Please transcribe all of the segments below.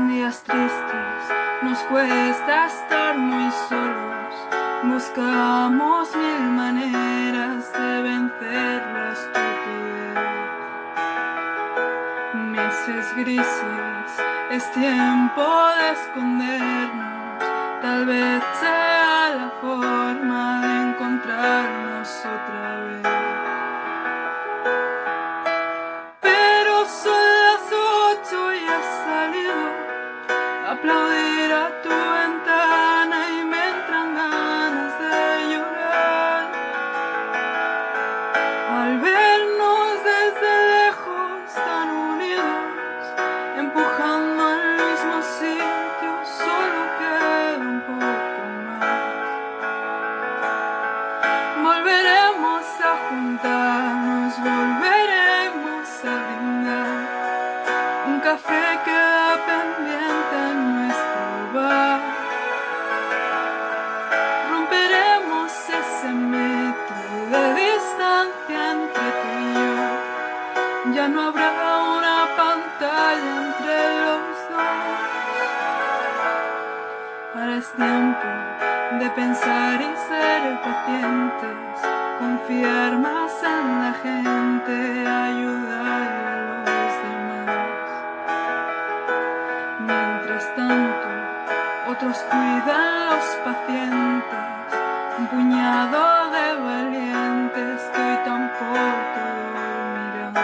días tristes nos cuesta estar muy solos. Buscamos mil maneras de vencer la estupidez. Meses grises, es tiempo de escondernos. Tal vez sea la forma de encontrarnos otra vez. Pero son las 8 y has salido a aplaudir a tu ventana y me entran ganas de llorar al vernos desde lejos tan unidos, empujando al mismo sitio. Solo queda un poco más. Volveremos a juntarnos, volveremos a brindar. Un café queda pendiente en nuestro bar. Romperemos ese metro de distancia entre tú y yo. Ya no habrá una pantalla entre los dos. Ahora es tiempo de pensar y ser pacientes, confiar más en la gente, ayudar a los demás. Mientras tanto, otros cuidan los pacientes, un puñado de valientes que hoy tampoco dormirán.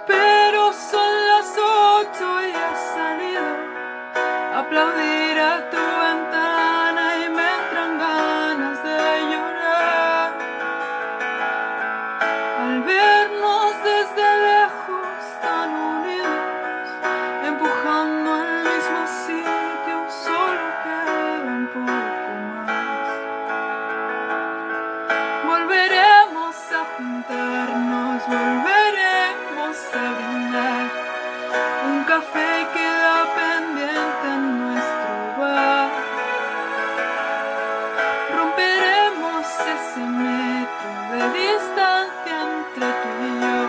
Pero son las 8 y has salido a aplaudir a tu ventana y me entran ganas de llorar al vernos desde lejos tan unidos, empujando al mismo sitio. Solo queda un poco más. Volveremos a juntarnos, volveremos a brindar. Un café queda pendiente en nuestro bar. Romperemos ese metro de distancia entre tú y yo.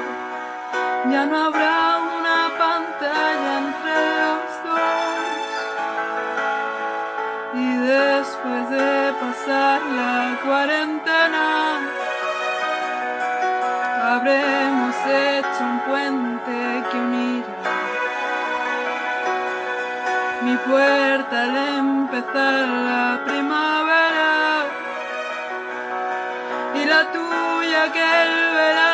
Ya no habrá una pantalla entre los dos. Y después de pasar la cuarentena, habremos hecho un puente que unirá mi puerta al empezar la primavera y la tuya que el verano.